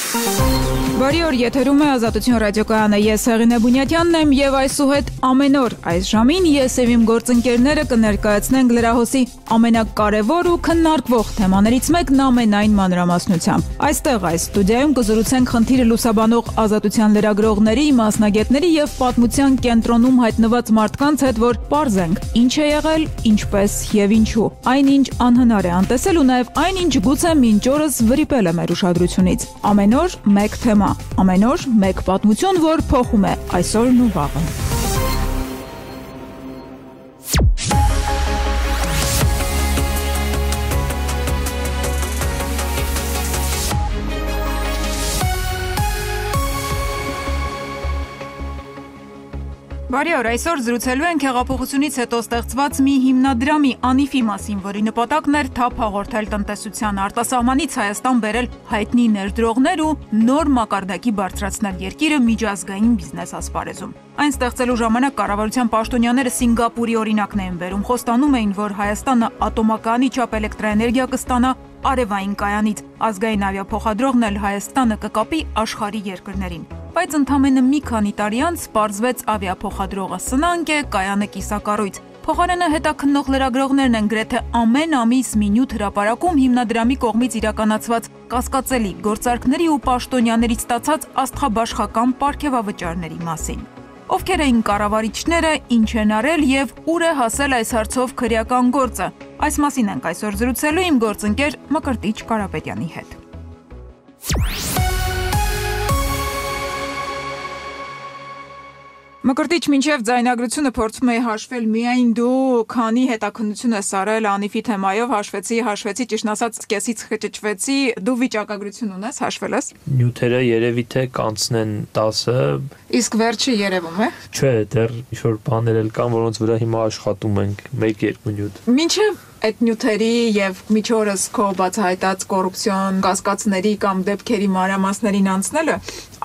Բարի օր, եթերում է Ազատություն ռադիոկայանը, ես Հեղինե Բունյատյանն եմ եւ այսուհետ ամեն օր այս ժամին ես եւ իմ գործընկերները կներկայացնենք լրահոսի ամենակարևոր ու քննարկվող թեմաներից մեկն ամենայն մանրամասնությամբ։ Այստեղ այս ստուդիայում կզրուցենք խնդիրը լուսաբանող ազատության լրագրողների, մասնագետների եւ պատմության կենտրոնում հայտնված մարդկանց հետ, որ պարզենք ինչ է եղել, ինչպես եւ ինչու։ Այնինչ անհնար է անտեսել ու նաեւ այնինչ գուցե մինչ օրս վրիպել է մեր ուշադրությունից։ Ամեն օր մեկ թեմա, ամեն օր մեկ պատմություն, որ փոխում է այսօրն ու վաղը։ Բարի օր, այսօր զրուցելու ենք հեղափոխությունից հետո ստեղծված մի հիմնադրամի Անիֆի մասին, որի նպատակն էր թափ հաղորդել տնտեսության արտասահմանից Հայաստան բերել հայտնի ներդրողներ ու նոր մակարդակի բարձրացնել երկիրը միջազգային բիզնես ասպարեզում։ Այն ստեղծելու ժամանակ կառավարության պաշտոնյաները Սինգապուրի օրինակն էին բերում, խոստանում էին, որ Հայաստանը ատոմակայանի չափ էլեկտրաէներգիա կստանա արևային կայանից, ազգային ավիափոխադրողն էլ Հայաստանը կկապի աշխարհի երկրներին։ Բայց ընդամենը մի քանի տարի անց պարզվեց ավիափոխադրողը սնանկ է, կայանը կիսակառույց։ Փոխարենը հետաքննող լրագրողներն են գրեթե ամեն ամիս մի նյութ հրապարակում հիմնադրամի կողմից իրականացված կասկածելի գործարքների ու պաշտոնյաներից ստացած աստղաբաշխական պարգևավճարների մասին։ Ովքեր էին կառավարիչները, ինչ են արել եւ ուր է հասել այս հարցով քրեական գործը։ Այս մասին ենք այսօր զրուցելու իմ գործընկեր Մկրտիչ Կարապետյանի հետ։ Մկրտիչ, մինչև ձայնագրությունը փորձում էի հաշվել միայն դու քանի հետաքննություն ես արել Անիֆի թեմայով, հաշվեցի, ճիշտ ասած սկեսից խճճվեցի, դու վիճակագրություն ունես, հաշվել ես։ Նյութերը երևի թե կանցնեն 10-ը։ Իսկ վերջը երևում է։ Չէ, դեռ ինչ-որ բաներ էլ կան, որոնց վրա հիմա աշխատում ենք, 1-2 նյութ։ Մինչև այդ նյութերի եւ միջորս քո բացահայտած կոռուպցիոն կասկածների կամ դեպքերի մանրամասներին անցնելը,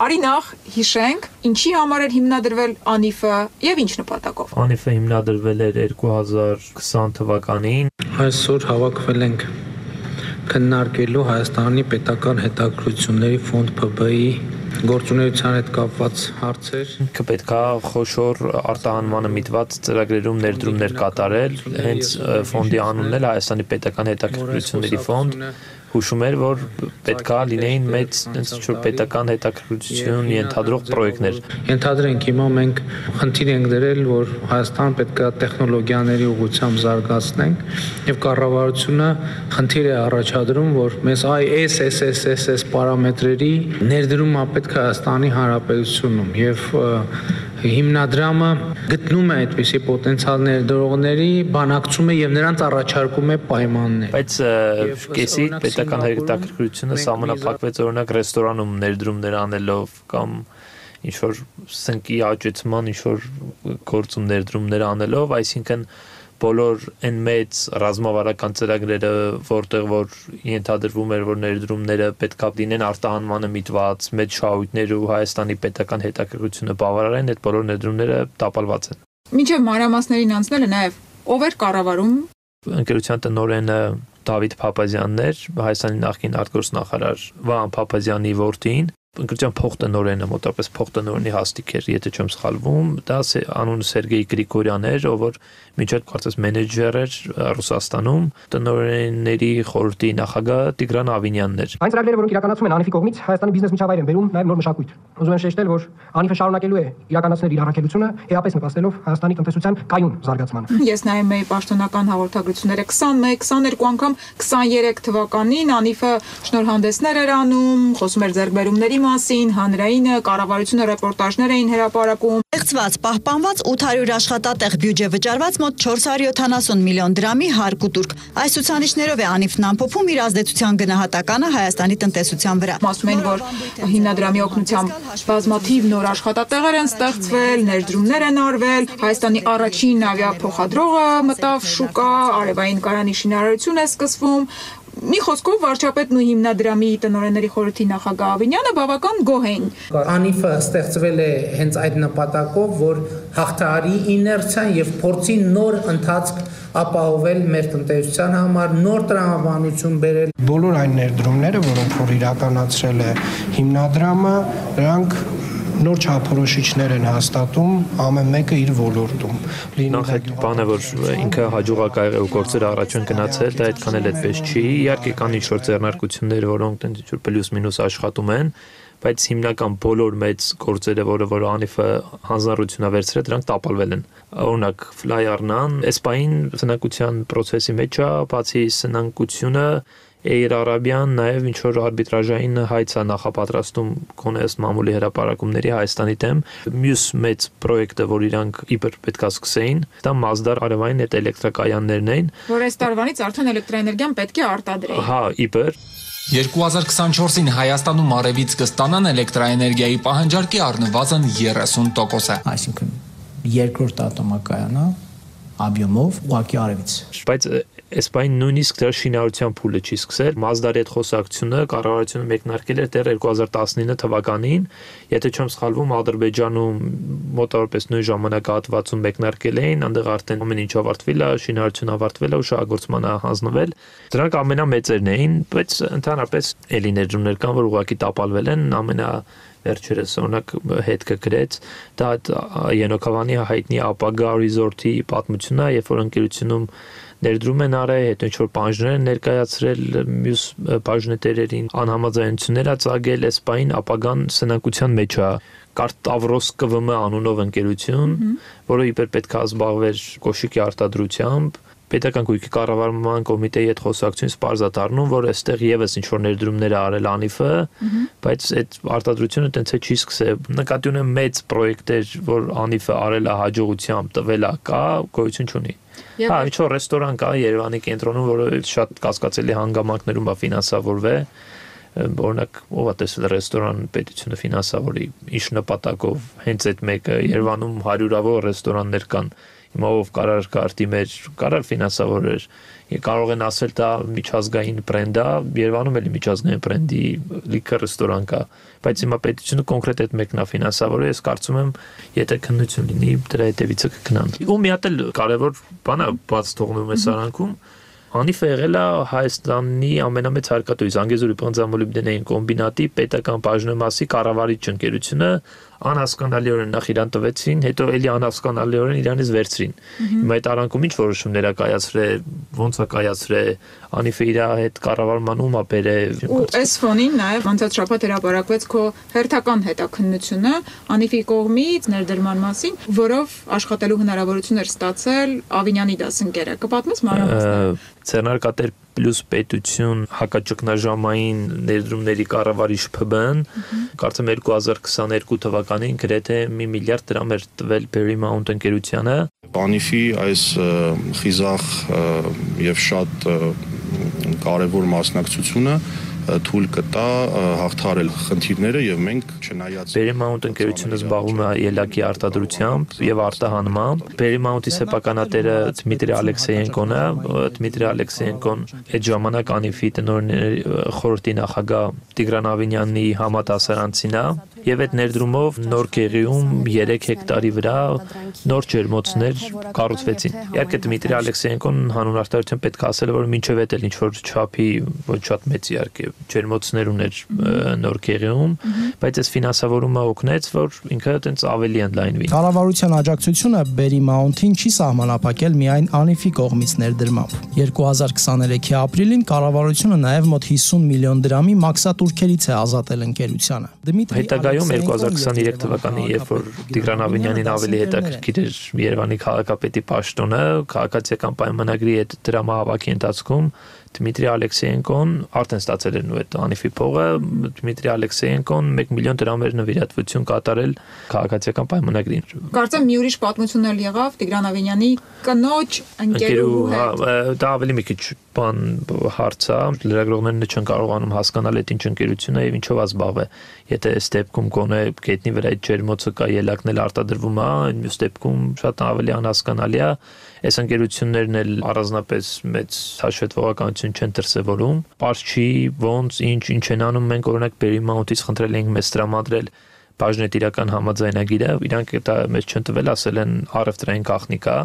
արի նախ հիշենք, ինչի համար էր հիմնադրվել Անիֆը եւ ինչ նպատակով։ Անիֆը հիմնադրվել էր 2020 թվականին։ Այսօր հավաքվել ենք քննարկելու Հայաստանի պետական հետաքրքրությունների ֆոնդ ՓԲ-ի գործունեության հետ կապված հարցեր։ Պետք է խոշոր արտահանմանը միտված ծրագրերում ներդրումներ կատարել, հենց ֆոնդի անունն էլ Հայաստանի պետական հետաքրքրությունների ֆոնդ հուշում էր, որ պետք է լինեին մեծ պետական հետաքրքրություն ենթադրող պրոյեկտներ։ Ենթադրենք հիմա մենք խնդիր ենք դրել, որ Հայաստան պետք է տեխնոլոգիաների ուղղությամբ զարգացնենք եւ կառավարությունը խնդիր է առաջադրում, որ մեզ այս պարամետրերի ներդրումը պետք է Հայաստանի Հանրապետությունում եւ հիմնադրամը գտնում է այդպիսի պոտենցիալ ներդրողների, բանակցում է եւ նրանց առաջարկում է պայմաններ։ Բայց կեսի պետական հետաքրքրությունը սահմանափակվեց օրինակ ռեստորանում ներդրումներ անելով կամ ինչ-որ սնկի աճեցման ինչ-որ գործում ներդրումներ անելով, այսինքն բոլոր այն մեծ ռազմավարական ծրագրերը, որտեղ որ ենթադրվում էր, որ ներդրումները պետք է լինեն արտահանմանը միտված, մեծ շահույթներ ու Հայաստանի պետական հետաքրքրությունը բավարարեն, այդ բոլոր ներդրումները տապալված են։ Մինչև մանրամասներին անցնելը նաև ով էր կառավարում։ Ընկերության տնօրենը Դավիթ Փափազյանն էր, Հայաստանի նախկին արտգործնախարար Վահան Փափազյանի որդին։ Ընկերության փոխտնօրենը մոտավորապես փոխտնօրենի հաստիք էր, եթե չեմ սխալվում, դա անունը Սերգեյ Գրիգորյանն էր, ով որ միջոց կարծես մենեջեր էր Ռուսաստանում, տնօրենների խորհրդի նախագահ Տիգրան Ավինյանն էր։ Այն ծրագրերը, որոնք իրականացում են Անիֆի կողմից, Հայաստանի բիզնես միջավայր են բերում նաև նոր մշակույթ։ Ուզում եմ շեշտել, որ Անիֆը շարունակելու է իրականացնել իր առաքելությունը, էապես նպաստելով Հայաստանի տնտեսության կայուն զարգացմանը։ Ես նայում էի պաշտոնական հաղորդագրությունները 21-22 անգամ 23 թվականին Անիֆը շնորհանդեսներ էր անում, խոսում էր ձեռքբերումների մասին, հանրայինը, կառավարությունը ռեպորտաժներ էին հրապարակում։ Ստեղծված, պահպանված 800 աշխատատեղ բյուջե վճարված մոտ 470 միլիոն դրամի հարկ ու տուրք։ Այս ցուցանիշներով է Անիֆն ամփոփում իր ազդեցության գնահատականը Հայաստանի տնտեսության վրա։ Ասում են, որ հիմնադրամի օգնությամբ բազմաթիվ նոր աշխատատեղեր են ստեղծվել, ներդրումներ են արվել, Հայաստանի առաջին ավիափոխադրողը մտավ շուկա, արևային կայանի շինարարություն է սկսվում։ Մի խոսքով վարչապետն ու հիմնադրամի տնօրենների խորհրդի նախագահ Ավինյանը բավական գոհ են։ Անիֆը ստեղծվել է հենց այդ նպատակով, որ հաղթահարի իներցիան եւ փորձի նոր ընթացք ապահովել մեր տնտեսության համար, նոր տրամաբանություն բերել։ Բոլոր այն ներդրումները, որոնք որ իրականացրել է հիմնադրամը, նրանք նոր չափորոշիչներ են հաստատում ամեն մեկը իր ոլորտում։ Նախ այդ բանը, որ ինքը հաջողակ ա եղել ու գործերը առաջ են գնացել, դա այդքան էլ այդպես չի։ Իհարկե կան ինչ-որ ձեռնարկություններ, որոնք ինչ-որ պլյուս-մինուս աշխատում են, բայց հիմնական բոլոր մեծ գործերը, որ Անիֆը հանձնառություն ա վերցրել, դրանք տապալվել են։ Օրինակ ֆլայարնան, էսպային սնանկության process-ի մեջ է, բացի սնանկությունը Air Arabian նաև ինչ որ արբիտրաժային հայց է նախապատրաստում կոնես մամուլի հրապարակումների Հայաստանի դեմ։ Մյուս մեծ պրոյեկտը, որ իրանք իբր պետքա սկսեին, դա Mazdar արևային այդ էլեկտրակայաններն են, որ այս տարվանից արդեն էլեկտրաէներգիան պետք է արտադրեին։ Հա, իբր 2024-ին Հայաստանում արևից կստանան էլեկտրաէներգիայի պահանջարկի առնվազն 30%-ը։ Այսինքն երկրորդ ատոմակայանը объемով ուղղակի արևից։ Բայց Էսպայն նույնիսկ դրա շինարարության փուլը չի սկսել։ Mazdar-ի այդ խոսակցությունը կառավարությունը մեկնարկել էր դեռ 2019 թվականին, եթե չեմ սխալվում, Ադրբեջանում մոտավորապես նույն ժամանակահատվածում մեկնարկել էին, այնտեղ արդեն ամեն ինչ ավարտվել է, շինարարությունը ավարտվել է ու շահագործմանը հանձնվել։ Դրանք ամենամեծերն էին, բայց ընդհանրապես էլի ներդրումներ կան, որ ուղղակի տապալվել են, վերջերս օրինակ հետքը գրեց, դա Ենոքավանի հայտնի ապագա ռիզորտի պատմությունն է, երբ որ ընկերությունում ներդրում են արել, հետո ինչ-որ բաժներ են ներկայացրել մյուս բաժնետերերին, անհամաձայնություններ ա ծագել, էսպային ապագան սնանկության մեջ է։ Կարտավրոս ԿՎՄ անունով ընկերություն, որը իբր պետք է զբաղվեր կոշիկի արտադրությամբ, պետական գույքի կառավարման կոմիտեի հետ խոսակցությունից պարզ է դառնում, որ այստեղ եւս ինչ-որ ներդրումներ է արել Անիֆը, բայց այդ արտադրությունը տենց է չի սկսել։ Նկատի ունեմ մեծ պրոյեկտեր, որ Անիֆը արել է հաջողությամբ, տվել է, կա, գոյություն չունի։ Հա, ինչ-որ ռեստորան կա Երևանի կենտրոնում, որը շատ կասկածելի հանգամանքներում է ֆինանսավորվել։ Օրինակ, ով է տեսել ռեստորան պետությունը ֆինանսավորի, ինչ նպատակով, հենց այդ մեկը Երևանում հարյուրավոր ռեստորաններ կան։ Հիմա ով կարար կարտի մեջ, կարար ֆինանսավորեր, կարող են ասել դա միջազգային բրենդ է, Երևանում էլի միջազգային բրենդի լիքը ռեստորան կա, բայց հիմա պետությունը կոնկրետ այդ մեկն է ֆինանսավորել, ես կարծում եմ, եթե քննություն լինի, դրա հետևիցը կգնան։ Ու մի հատ էլ կարևոր բան է բաց թողնում է սարանքում, Անիֆը եղել է Հայաստանի ամենամեծ հարկատուի Զանգեզուրի պղնձամոլիբդենային կոմբինատի պետական բաժնեմասի կառավարիչ ընկերությունը անհասկանալիորեն նախ իրան տվեցին, հետո էլի անհասկանալիորեն իրանից վերցրին։ Հիմա այդ արանքում ինչ որոշումներ ա կայացրել, ոնց ա կայացրել, Անիֆը իր հետ կառավարման ում ա բերել։ Ու այս ֆոնին նաև անցած շաբաթ հրապարակվեց քո հերթական հետաքննությունը Անիֆի կողմից ներդրման մասին, որով աշխատելու հնարավորություն էր ստացել Ավինյանի դասընկերը։ Կպատմես մանրամասներ։ Ձեռնարկատեր պլյուս պետություն հակաճգնաժամային ներդրումների կառավարիչ ՓԲ-ն կարծեմ 2022 թվականին գրեթե 1 միլիարդ դրամ էր տվել Berry Mount ընկերությանը։ Անիֆի այս խիզախ եւ շատ կարևոր մասնակցությունը թույլ կտա հաղթահարել խնդիրները եւ մենք չնայած Berry Mount ընկերությունը զբաղվում է ելակի արտադրությամբ եւ արտահանմամբ։ Berry Mount-ի սեփականատերը Դմիտրի Ալեքսեյենկոն է, Դմիտրի Ալեքսեյենկոն այդ ժամանակ Անիֆի տնօրենների խորհրդի նախագահ Տիգրան Ավինյանի համատասարանցին է եւ այդ ներդրումով նոր Գեղիում 3 հեկտարի վրա նոր ջերմոցներ կառուցվեցին։ Իհարկե Դմիտրի Ալեքսեյենկոն հանուն արտադրության պետք է ասել որ մինչեւ այդ էլ ինչ որ չափի ոչ շատ մեծ իհարկե ջերմոցներ ուներ նոր Գեղիում, բայց այս ֆինանսավորումը օգնեց, որ ինքը այտենց ավելի ընդլայնվի։ Կառավարության աջակցությունը Berry Mount-ին չի սահմանափակել միայն Անիֆի կողմից ներդրմամբ։ 2023-ի ապրիլին կառավարությունը նաև մոտ 50 միլիոն դրամի մաքսատուրքերից է ազատել ընկերությանը։ Հետագայում 2023 թվականին, երբ որ Տիգրան Ավինյանին ավելի հետաքրքիր էր Երևանի քաղաքապետի պաշտոնը, քաղաքացիական պայմանագրի հետ դրամահավաքի ընթացքում Դմիտրի Ալեքսեյենկոն արդեն ստացել էր այդ Անիֆի փողը, Դմիտրի Ալեքսեյենկոն 1 միլիոն դրամեր նվիրատվություն կատարել քաղաքացիական պայմանագրին։ Կարծեմ մի ուրիշ պատմություն էլ եղավ Տիգրան Ավինյանի կնոջ ընկերու հետ։ Դա ավելի մի քիչ բան հարց է, լրագրողներն չեն կարողանում հասկանալ այդ ինչ ընկերություն է եւ ինչով է զբաղվել։ Եթե այս դեպքում կոնե գետնի վրա այդ ջերմոցը կա ելակն էլ արտադրվում է, մյուս դեպքում շատ ավելի անհասկանալի է։ Այս ընկերություններն էլ առանձնապես մեծ հաշվետվողականություն չեն դրսևորում։ Պարզ չի ոնց ինչ են անում, մենք օրինակ Paramount-ից խնդրել ենք մեզ տրամադրել բաժնետիրական համաձայնագիրը, իրանք դա մեզ չեն տվել, ասել են առևտրային գաղտնիք է։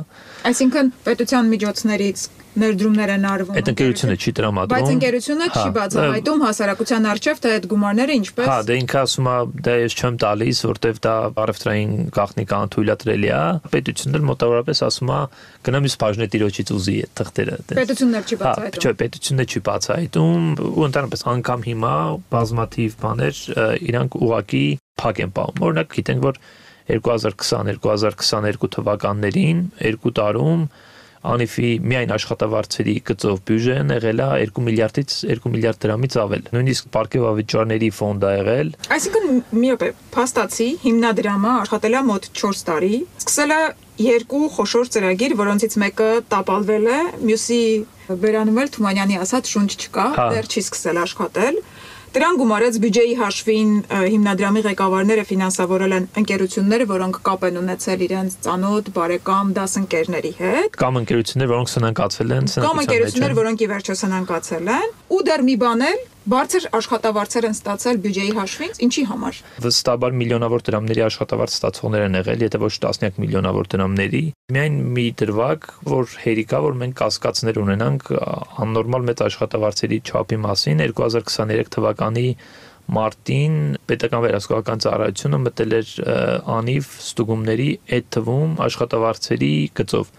Այսինքն պետության միջոցներից ներդրումներ են արվում։ Այդ ընկերությունը չի տրամադրում։ Բայց ընկերությունը չի բացահայտում հասարակության առջև, թե այդ գումարները ինչպես։ Հա, դե ինքը ասում է, դա ես չեմ տալիս, որտեվ դա առևտրային գաղտնիք անթույլատրելի է։ Պետությունն էլ մոտավորապես ասում է, գնամ իս բաժնետիրոջից ուզի այդ թղթերը։ Պետությունն էլ չի բացահայտում։ Չէ, պետությունն չի բացահայտում, ու ընդհանրապես անգամ հիմա բազմաթիվ բաներ իրանք ուղակի փակ են պահում։ Օրինակ գիտենք, որ 2020-2022 թվականներին 2 տարում Անիֆի միայն աշխատավարձերի գծով բյուջեն եղել է 2 միլիարդից 2 միլիարդ դրամից ավել։ Նույնիսկ պարգևավճարների ֆոնդ է եղել։ Այսինքն մի րոպե, փաստացի հիմնադրամը աշխատել է մոտ 4 տարի, սկսել է 2 խոշոր ծրագիր, որոնցից մեկը տապալվել է, մյուսի վերանում էլ Թումանյանի ասած շունչ չկա, դեռ չի սկսել աշխատել։ Դրան գումարած բյուջեի հաշվին հիմնադրամի ղեկավարները ֆինանսավորել են ընկերությունները, որոնք կապ են ունեցել իրենց ծանոթ, բարեկամ, դասընկերների հետ։ Կամ ընկերություններ, որոնք սնանկացել են, կամ ընկերություններ, որոնք ի վերջո սնանկացել են, ու դեռ մի բան էլ բարձր աշխատավարձեր են ստացել բյուջեի հաշվին, ինչի համար։ Վստահաբար միլիոնավոր դրամների աշխատավարձ ստացողներ են եղել, եթե ոչ տասնյակ միլիոնավոր դրամների։ Միայն մի դրվագ, որ հերիքա, որ մենք կասկածներ ունենանք աննորմալ մեծ աշխատավարձերի չափի մասին 2023 թվականի մարտին պետական վերահսկողական ծառայությունը մտել էր անիվ ստուգումների այդ թվում աշխատավարձերի գծով։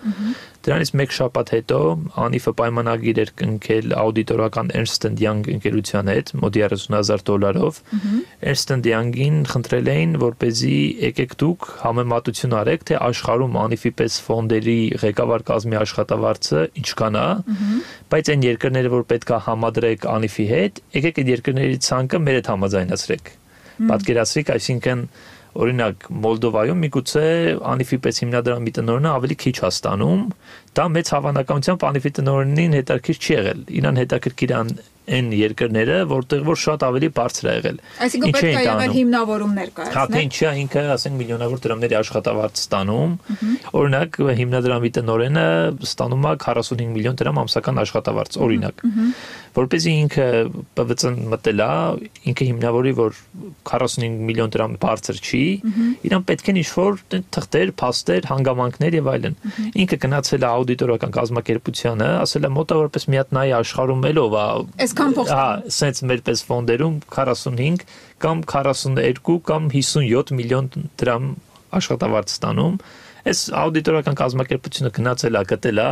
Դրանից մեկ շաբաթ հետո անիվը պայմանագիր էր կնքել աուդիտորական Ernst & Young ընկերության հետ մոտ $30,000։ Ernst & Young-ին խնդրել էին, որպեսզի եկեք դուք համեմատություն արեք, թե աշխարհում անիվի պես ֆոնդերի ղեկավար կազմի աշխատավարձը ինչքան է, բայց այն երկրները, որ պետք է համադրեք անիվի հետ, եկեք այդ երկրների ցանկը մեր հետ համաձայնացրեք։ Պատկերացրեք, այսինքն օրինակ Մոլդովայում միգուցե անիվի պես հիմնադրամի տնօրենը ավելի քիչ է ստանում, դա մեծ հավանականությամբ անիվի տնօրենին հետաքրքիր չի եղել։ Իրան հետաքրքիր են այն երկրները, որտեղ որ շատ ավելի բարձր է եղել։ Այսինքն պետք է եղել հիմնավորումներ կայացնել։ Հա, թե ինչի է ինքը, ասենք, միլիոնավոր դրամների աշխատավարձ ստանում։ Օրինակ հիմնադրամի տնօրենը ստանում է 45 միլիոն դրամ ամսական աշխատավարձ, օրինակ։ Որպեսզի ինքը ՊՎԾ-ն մտել է, ինքը հիմնավորի, որ 45 միլիոն դրամ բարձր չի, իրան պետք են ինչ-որ թղթեր, փաստեր, հանգամանքներ եւ այլն։ Ինքը գնացել է աուդիտորական կազմակերպությանը, ասել է մոտավորապես մի հատ նայ աշխարհում ելով է։ Այսքան փող։ Հա, սենց մեր պես ֆոնդերում 45 կամ 42 կամ 57 միլիոն դրամ աշխատավարձ ստանում։ Այս աուդիտորական կազմակերպությունը գնացել է, գտել է,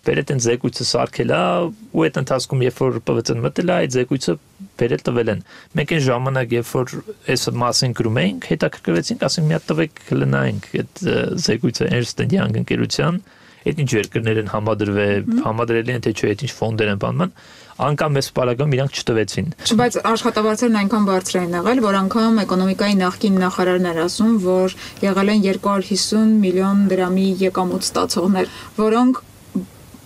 բերել են զեկույցը սարքել է, ու այդ ընթացքում երբ որ ՊՎԾ-ն մտել է, այդ զեկույցը բերել տվել են։ Մենք այն ժամանակ, երբ որ այս մասին գրում էինք, հետաքրքրվեցինք, ասենք մի հատ տվեք լնայինք այդ զեկույցը Ernst & Young ընկերության, այդ ինչ երկրներ են համադրելի են, թե չէ, այդ ինչ ֆոնդեր են բանման, անգամ այս պարագայում իրանք չտվեցին։ Բայց աշխատավարձերն այնքան բարձր են եղել, որ անգամ էկոնոմիկայի նախկին նախարարն էր ասում, որ եղել են 250 միլիոն դրամի եկամուտ ստացողներ, որոնք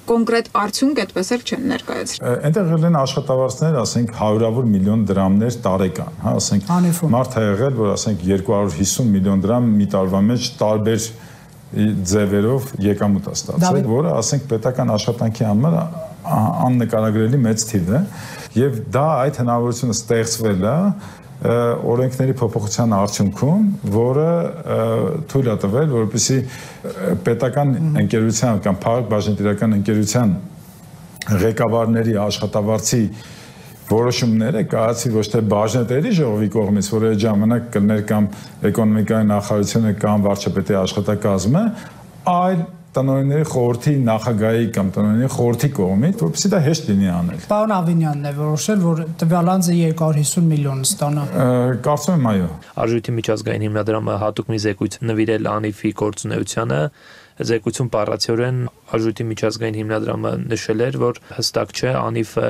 կոնկրետ արդյունք այդպես էլ չեն ներկայացրել։ Այնտեղ եղել են աշխատավարձներ, ասենք 100-ավոր միլիոն դրամներ տարեկան, հա, ասենք մարդ է եղել, որ ասենք 250 միլիոն դրամ մի տարվա մեջ տարբեր ձևերով եկամուտ է ստացել, որը ասենք պետական աշխատանքի համար աննկարագրելի մեծ թիվ է, եւ դա այդ հնարավորությունը ստեղծվել է օրենքների փոփոխության արդյունքում, որը թույլ է տվել, որպեսզի պետական ընկերության կամ փակ բաժնետիրական ընկերության ղեկավարների աշխատավարձի որոշումները կայացի ոչ թե բաժնետերի ժողովի կողմից, որ այդ ժամանակ կլներ կամ էկոնոմիկայի նախարարությունը կամ վարչապետի աշխատակազմը, այլ տնօրենների խորհրդի նախագահի կամ տնօրենների խորհրդի կողմից, որպեսզի դա հեշտ լինի անել։ Պարոն Ավինյանն է որոշել, որ տվյալ անձը 250 միլիոն ստանա։ Կարծում եմ այո։ Արժույթի միջազգային հիմնադրամը հատուկ մի զեկույց նվիրել անիվի գործունեությանը, զեկույցում բառացիորեն Արժույթի միջազգային հիմնադրամը նշել էր, որ հստակ չէ անիվը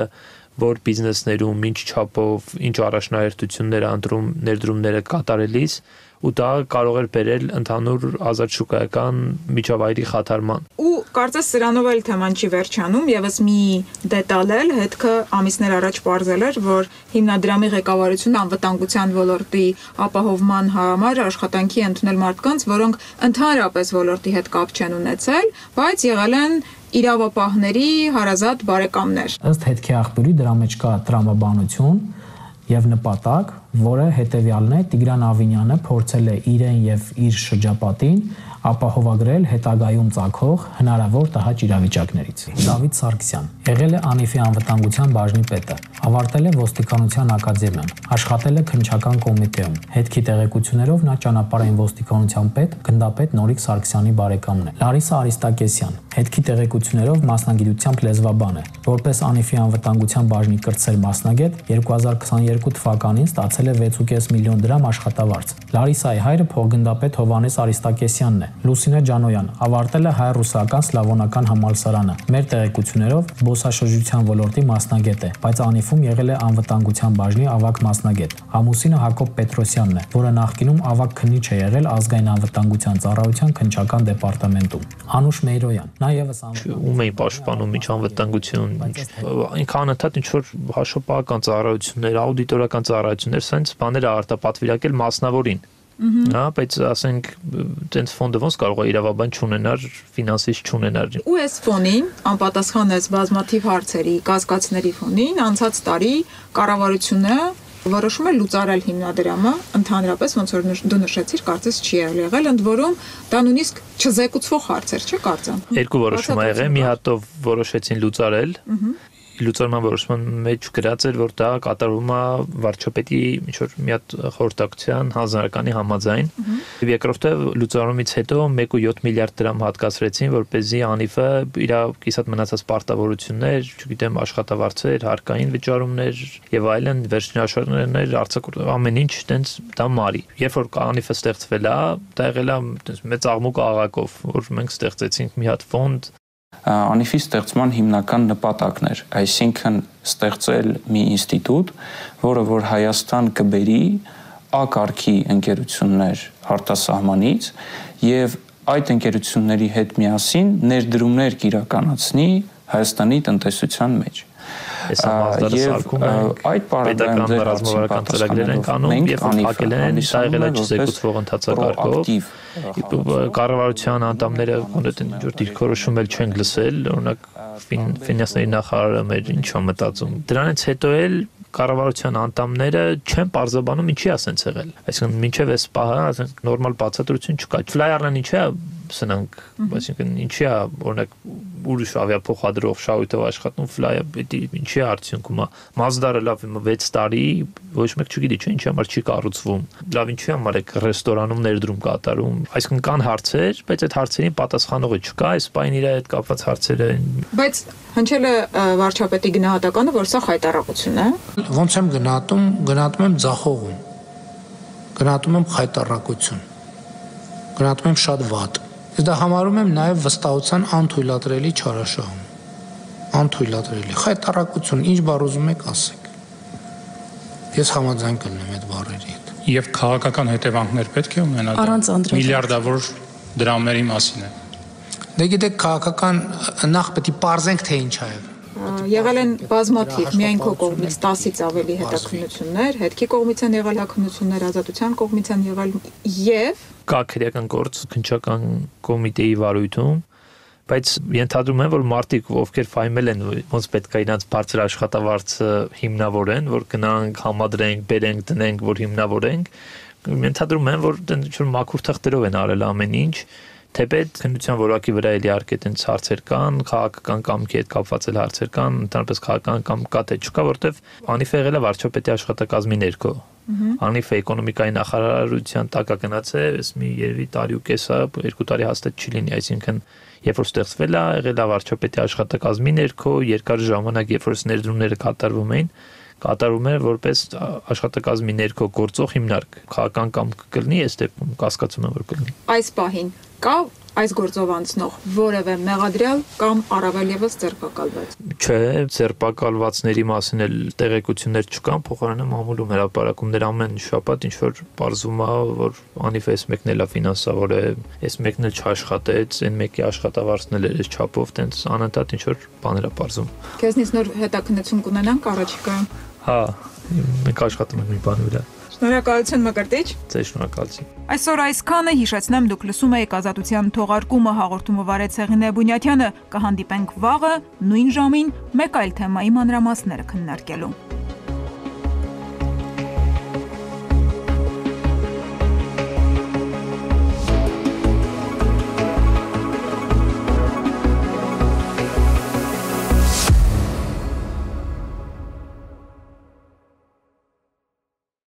որ բիզնեսներում ինչ չափով, ինչ առաջնահերթություններ անդրում ներդրումները կատարելիս ու դա կարող էր բերել ընդհանուր ազատ շուկայական միջավայրի խաթարման։ Ու կարծես սրանով էլ թեման չի վերջանում, եւս մի դետալ էլ հետքը ամիսներ առաջ պարզել էր, որ հիմնադրամի ղեկավարությունը անվտանգության ոլորտի ապահովման համար աշխատանքի ընդունել մարդկանց, որոնք ընդհանրապես ոլորտի հետ կապ չեն ունեցել, բայց եղել են իրավապահների հարազատ բարեկամներ։ Ըստ հետքի աղբյուրի դրա մեջ կա տրամաբանություն եւ նպատակ, որը հետեւյալն է, Տիգրան Ավինյանը փորձել է իրեն եւ իր շրջապատին ապահովագրել հետագայում ծագող հնարավոր տհաճ իրավիճակներից։ Դավիթ Սարգսյան եղել է ԱՆԻՖ-ի անվտանգության բաժնի պետը, ավարտել է ոստիկանության ակադեմիան, աշխատել է քննչական կոմիտեում։ Հետքի տեղեկություններով նա ճանապարհային ոստիկանության պետ, գնդապետ Նորիկ Սարգսյանի բարեկամն է։ Լարիսա Արիստակեսյան հետքի տեղեկություններով մասնագիտությամբ լեզվաբան է։ Որպես ԱՆԻՖ-ի անվտանգության բաժնի կրտսեր մասնագետ 2022 թվականին ստացել է 6.5 միլիոն դրամ աշխատավարձ։ Լարիսայի հայրը փոխգնդապետ Հովհաննես Արիստակեսյանն է։ Լուսինե Ջանոյան ավարտել է հայ-ռուսական սլավոնական համալսարանը։ Մեր տեղեկություններով զբոսաշրջության ոլորտի մասնագետ է, բայց ԱՆԻՖ-ում եղել է անվտանգության բաժնի ավագ մասնագետ։ Ամուսինը Հակոբ Պետրոսյանն է, որը նախկինում ավագ քննիչ է եղել ազգային անվտանգության ծառայության քննչական դեպարտամենտում։ Անուշ Մեյրոյան, նա եւս ում է պաշտպանում ինչ անվտանգություն, այնքան ընդհանուր ինչ որ հաշվապահական ծառայություններ, աուդիտորական ծառայություններ, սենց բաներ արտապատվիրակել մասնավորին։ Հա, բայց ասենք տենց ֆոնդը ոնց կարող է իրավաբան չունենար, ֆինանսիստ չունենար։ Ու այս ֆոնին անպատասխան այս բազմաթիվ հարցերի, կասկածների ֆոնին անցած տարի կառավարությունը որոշում է լուծարել հիմնադրամը, ընդհանրապես ոնց որ դու նշեցիր, կարծես չի եղել, ընդ որում դա նույնիսկ չզեկուցվող հարցեր չէ կարծեմ։ Երկու որոշում ա եղել, մի հատով որոշեցին լուծարել, լուծարման որոշման մեջ գրած էր, որ դա կատարվում է վարչապետի ինչ որ մի հատ խորհրդակցության հանձնարարականի համաձայն։ Երկրորդը լուծարումից հետո 1.7 միլիարդ դրամ հատկացրեցին, որպեսզի ԱՆԻՖ-ը իր կիսատ մնացած պարտավորություններ, չգիտեմ, աշխատավարձեր, հարկային վճարումներ եւ այլն, վերջին աշխատանքներ, արձակուրդ ամեն ինչ տենց դա մարի։ Երբ որ ԱՆԻՖ-ը ստեղծվել է, դա եղել է տենց մեծ աղմուկ աղակով, որ մենք ստեղծեցինք մի հատ ֆոնդ ԱՆԻՖ-ի ստեղծման հիմնական նպատակն էր, այսինքն ստեղծել մի ինստիտուտ, որը որ Հայաստան կբերի ակարգի ընկերություններ արտասահմանից եւ այդ ընկերությունների հետ միասին ներդրումներ կիրականացնի Հայաստանի տնտեսության մեջ։ Եվ այդ պարագայում ռազմավարական ծրագրեր են անում եւ փակել են, դա եղել է չզեկուցվող ընթացակարգով։ Կառավարության անդամները կոնկրետ ինչ-որ դիրքորոշում էլ չեն լսել, օրինակ ֆինանսների նախարարը մեր ինչ է մտածում։ Դրանից հետո էլ կառավարության անդամները չեն պարզաբանում ինչի է սենց եղել։ Այսինքն մինչև այս պահը, ասենք նորմալ բացատրություն չկա։ Ֆլայերն ինչի է սնանք, այսինքն ինչի է օրինակ ուրիշ ավիափոխադրող շահույթով աշխատում ֆլայը, դա ինչի է արդյունքում է։ Մազդարը լավ 6 տարի ոչ մեկ չգիտի չէ ինչի համար չի կառուցվում։ Լավ ինչի համար է ռեստորանում ներդրում կատարում։ Այսինքն կան հարցեր, բայց այդ հարցերին պատասխանողը չկա, այս պայն իր հետ կապված հարցերը են։ Բայց հնչել է վարչապետի գնահատականը, որ սա խայտառակություն է։ Ոնց եմ գնահատում եմ ձախողում։ Գնահատում եմ խայտառակություն։ Գնահատում եմ շատ վատ։ Ես դա համարում եմ նաև վստահության անթույլատրելի չարաշահում։ Անթույլատրելի խայտառակություն, ինչ բառ ուզում եք ասեք։ Ես համաձայն կլինեմ այդ բառերի հետ։ Եվ քաղաքական հետևանքներ պետք է ունենալ միլիարդավոր դրամների մասին է։ Դե գիտեք, քաղաքական նախ պետք է պարզենք թե ինչ է եղել են բազմաթիվ, միայն քո կողմից 10-ից ավելի հետաքննություններ, հետքի կողմից են եղել հետաքննություններ, ազատության կողմից են եղել եւ կա քրեական գործ քննչական կոմիտեի վարույթում, բայց ենթադրում եմ, որ մարդիկ, ովքեր ֆայմել են, ոնց պետք է իրենց բարձր աշխատավարձը հիմնավորեն, որ գնանք, համադրենք, բերենք, դնենք, որ հիմնավորենք, ենթադրում եմ, որ ինչ-որ մաքուր թղթերով են արել ամեն ինչ, թեպետ քննության որակի վրա էլի իհարկե տենց հարցեր կան, քաղաքական կամքի հետ կապված էլ հարցեր կան, ընդհանրապես քաղաքական կամք կա թե չկա, որտեվ ԱՆԻՖ-ը եղել է վարչապետի աշխատակազմի ներքո։ ԱՆԻՖ-ը էկոնոմիկայի նախարարության տակ է գնացել, այս մի երևի տարի ու կեսա, 2 տարի հաստատ չի լինի, այսինքն երբ որ ստեղծվել է, եղել է վարչապետի աշխատակազմի ներքո, երկար ժամանակ երբ որ ներդրումները կատարվում էր որպես աշխատակազմի ներքո գործող հիմնարկ, քաղաքական կամք կլինի, այս դեպքում կասկածում եմ որ կլինի։ Այս պահին Կա այս գործով անցնող որևէ մեղադրյալ կամ առավել եւս ձերբակալված։ Չէ, ձերբակալվածների մասին էլ տեղեկություններ չկան, փոխարենը մամուլում հրապարակումներ ամեն շաբաթ ինչ որ բարձում է, որ անիվ այս մեկն էլ է ֆինանսավոր է, այս մեկն էլ չաշխատեց, այն մեկի աշխատավարձն էլ էս չափով, տենց անընդհատ ինչ որ բաներ է բարձում։ Քեզնից նոր հետաքննություն կունենանք առաջիկայում։ Հա, մենք աշխատում ենք մի բանի վրա։ Շնորհակալություն Մկրտիչ։ Ձեզ շնորհակալություն։ Այսօր այսքանը, հիշեցնեմ, դուք լսում եք Ազատության թողարկումը, հաղորդումը վարեց Հեղինե Բունյաթյանը, կհանդիպենք վաղը նույն ժամին մեկ այլ թեմայի մանրամասները քննարկելու։